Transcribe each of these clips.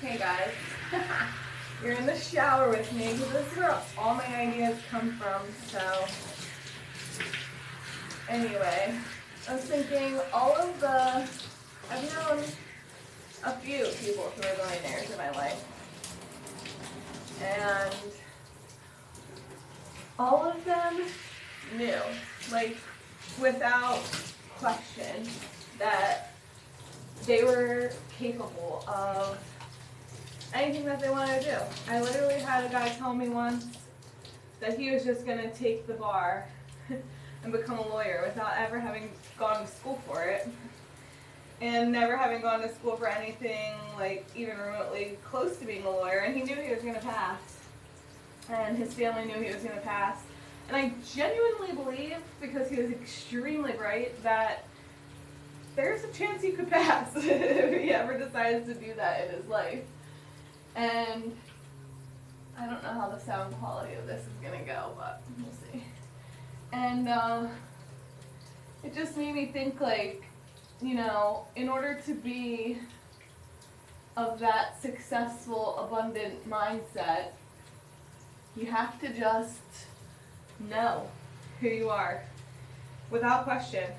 Hey guys, you're in the shower with me because this is where all my ideas come from. So anyway, I was thinking I've known a few people who are millionaires in my life, and all of them knew, like without question, that they were capable of anything that they wanted to do. I literally had a guy tell me once that he was just going to take the bar and become a lawyer without ever having gone to school for it, and never having gone to school for anything like even remotely close to being a lawyer, and he knew he was going to pass, and his family knew he was going to pass. And I genuinely believe, because he was extremely bright, that there's a chance he could pass if he ever decides to do that in his life. And I don't know how the sound quality of this is going to go, but we'll see. And it just made me think, like, you know, in order to be of that successful, abundant mindset, you have to just know who you are without question.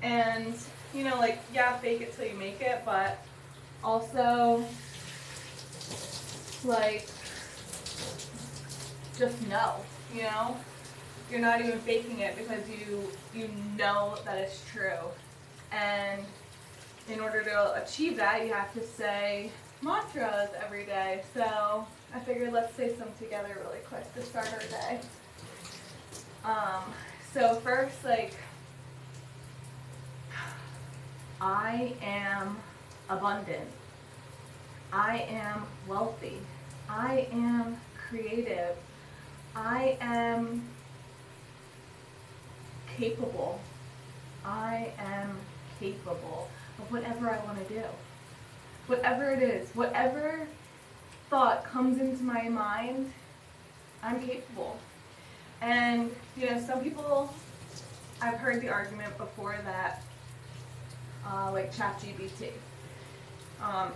And, you know, like, yeah, fake it till you make it, but also, like, just know, you know? You're not even faking it because you know that it's true. And in order to achieve that, you have to say mantras every day. So I figured let's say some together really quick to start our day. So first, like, I am abundant. I am wealthy. I am creative. I am capable. I am capable of whatever I want to do. Whatever it is, whatever thought comes into my mind, I'm capable. And, you know, some people, I've heard the argument before that, like ChatGPT,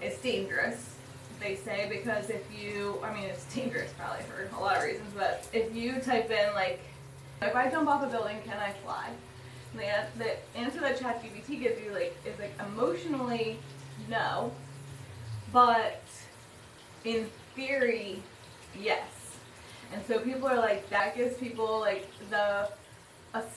it's dangerous, they say, because if you, I mean, it's dangerous probably for a lot of reasons, but if you type in, like, if I jump off a building, can I fly? The answer that ChatGPT gives you, like, is like emotionally no, but in theory, yes. And so people are like, that gives people like a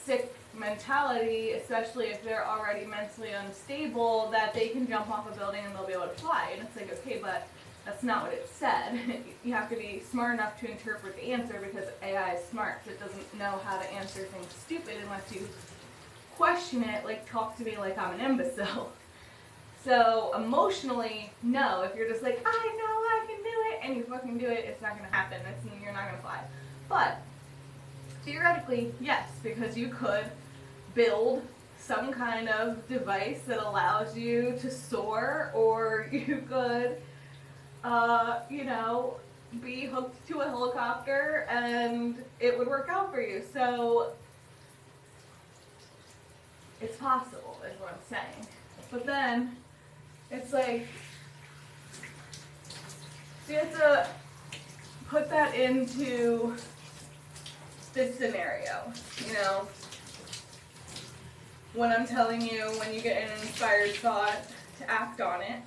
sick mentality, especially if they're already mentally unstable, that they can jump off a building and they'll be able to fly. And it's like, okay, but that's not what it said. You have to be smart enough to interpret the answer, because AI is smart. So it doesn't know how to answer things stupid unless you question it, like talk to me like I'm an imbecile. So emotionally, no. If you're just like, I know I can do it, and you fucking do it, it's not going to happen. You're not going to fly. But theoretically, yes, because you could build some kind of device that allows you to soar, or you could, you know, be hooked to a helicopter and it would work out for you. So it's possible, is what I'm saying. But then it's like, so you have to put that into this scenario, you know, when I'm telling you, when you get an inspired thought, to act on it.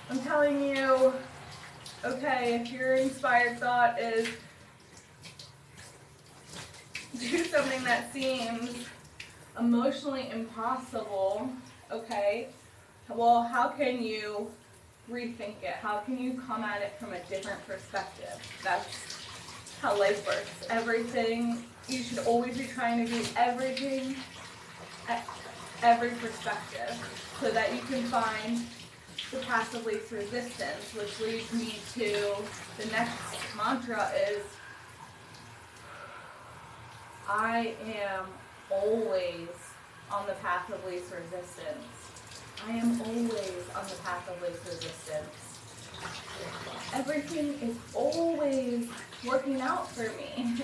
I'm telling you, okay, if your inspired thought is do something that seems emotionally impossible, okay, well, how can you rethink it? How can you come at it from a different perspective? That's how life works. Everything, you should always be trying to do everything at every perspective, so that you can find the path of least resistance, which leads me to the next mantra is, I am always on the path of least resistance. I am always on the path of least resistance. Everything is always working out for me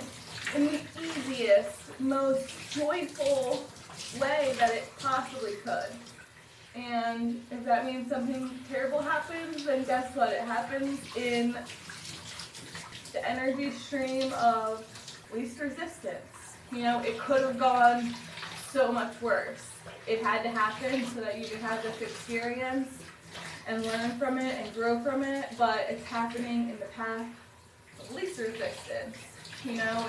in the easiest, most joyful way that it possibly could. And if that means something terrible happens, then guess what? It happens in the energy stream of least resistance. You know, it could have gone so much worse. It had to happen so that you could have this experience and learn from it and grow from it, but it's happening in the path of least resistance. You know,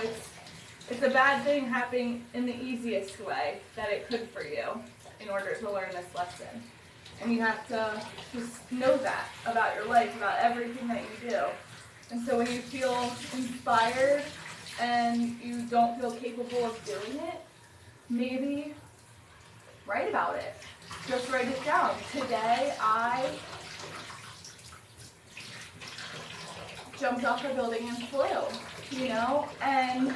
it's a bad thing happening in the easiest way that it could for you in order to learn this lesson. And you have to just know that about your life, about everything that you do. And so when you feel inspired and you don't feel capable of doing it, maybe write about it. Just write it down. Today I jumped off a building and flew, you know, and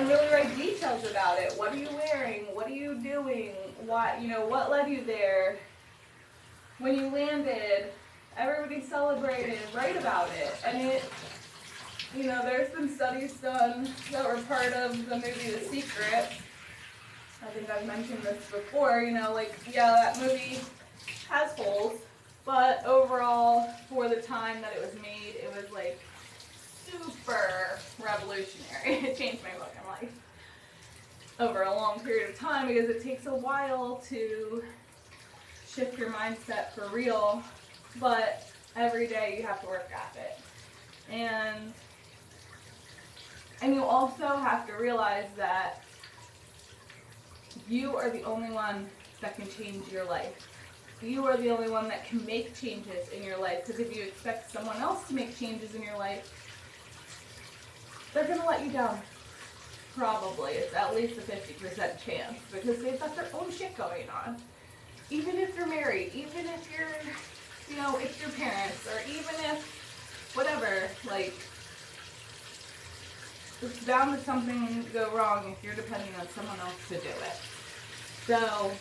really write details about it. What are you wearing? What are you doing? What, you know, what led you there? When you landed, everybody celebrated. Write about it. And it, you know, there's been studies done that were part of the movie The Secret. I think I've mentioned this before, you know, like, yeah, that movie has holes, but overall, for the time that it was made, it was like super revolutionary. It changed my fucking life over a long period of time because it takes a while to shift your mindset for real, but every day you have to work at it. And you also have to realize that you are the only one that can change your life. You are the only one that can make changes in your life, because if you expect someone else to make changes in your life, they're going to let you down. Probably. It's at least a 50% chance, because they've got their own shit going on. Even if you're married, even if you're, you know, if your parents, or even if whatever, like, it's bound to something go wrong if you're depending on someone else to do it. So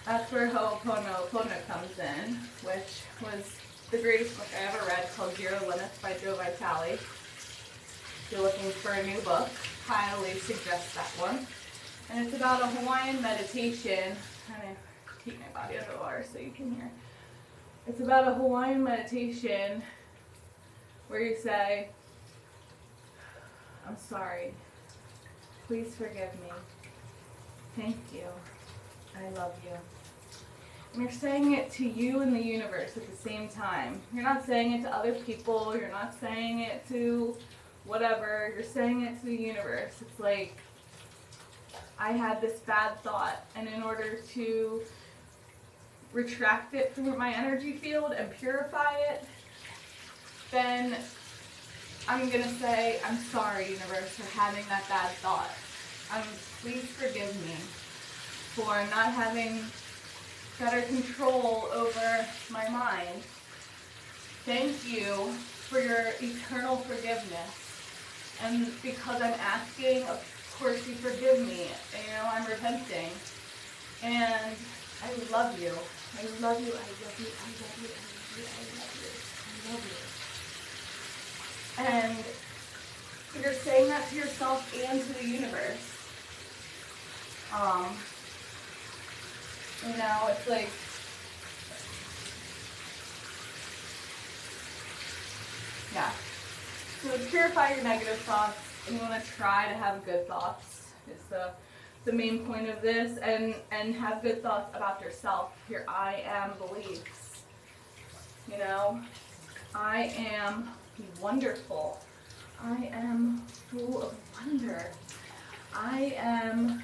that's where Ho'oponopono comes in, which was the greatest book I ever read, called Zero Limits by Joe Vitale. If you're looking for a new book, highly suggest that one. And it's about a Hawaiian meditation. I'm going to keep my body under water so you can hear. It's about a Hawaiian meditation where you say, I'm sorry. Please forgive me. Thank you. I love you. And you're saying it to you and the universe at the same time. You're not saying it to other people. You're not saying it to whatever. You're saying it to the universe. It's like, I had this bad thought, and in order to retract it through my energy field and purify it, then I'm going to say, I'm sorry, universe, for having that bad thought. Please forgive me for not having better control over my mind. Thank you for your eternal forgiveness. And because I'm asking, of course you forgive me. And, you know, I'm repenting. And I love you. I love you. I love you. I love you. I love you. I love you. And you're saying that to yourself and to the universe. You know, it's like, yeah. So purify your negative thoughts, and you want to try to have good thoughts. Is the main point of this, and have good thoughts about yourself. Your I am beliefs. You know, I am wonderful. I am full of wonder. I am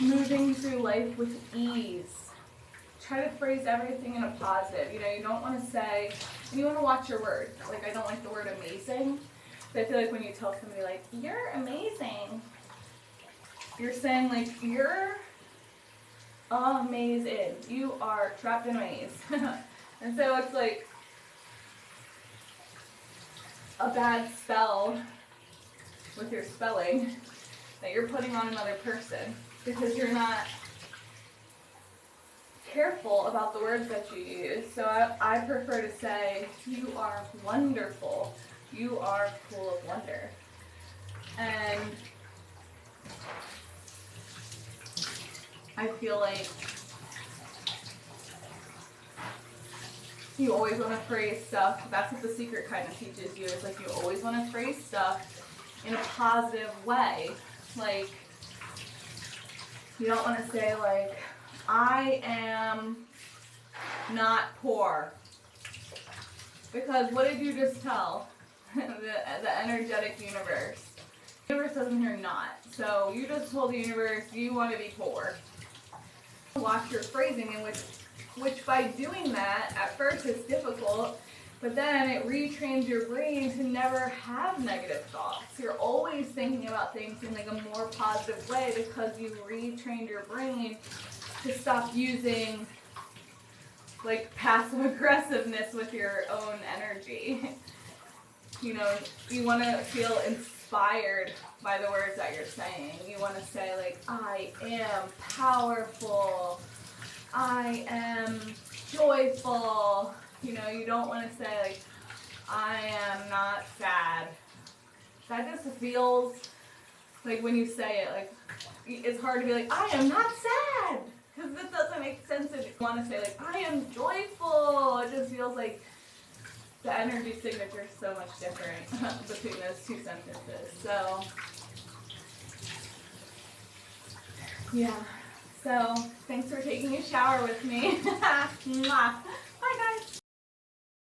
moving through life with ease. Try to phrase everything in a positive. You know, you don't want to say, and you want to watch your words. Like, I don't like the word amazing. But I feel like when you tell somebody, like, you're amazing, you're saying, like, you're amazing. You are trapped in a maze. And so it's like a bad spell with your spelling that you're putting on another person because you're not careful about the words that you use. So I prefer to say, you are wonderful. You are full of wonder. And I feel like you always want to phrase stuff. That's what the secret kind of teaches you. It's like you always want to phrase stuff in a positive way. Like, you don't want to say like, I am not poor. Because what did you just tell the energetic universe? The universe doesn't hear not. So you just told the universe you want to be poor. Watch your phrasing, in which by doing that, at first it's difficult, but then it retrains your brain to never have negative thoughts. You're always thinking about things in like a more positive way because you retrained your brain to stop using like passive aggressiveness with your own energy. You know, you want to feel inspired by the words that you're saying. You want to say like, I am powerful. I am joyful. You know, you don't want to say like, I am not sad. That just feels like when you say it, like it's hard to be like, I am not sad. Because this doesn't make sense if you want to say like, I am joyful. It just feels like the energy signature is so much different between those two sentences. So, yeah. So, thanks for taking a shower with me. Mwah.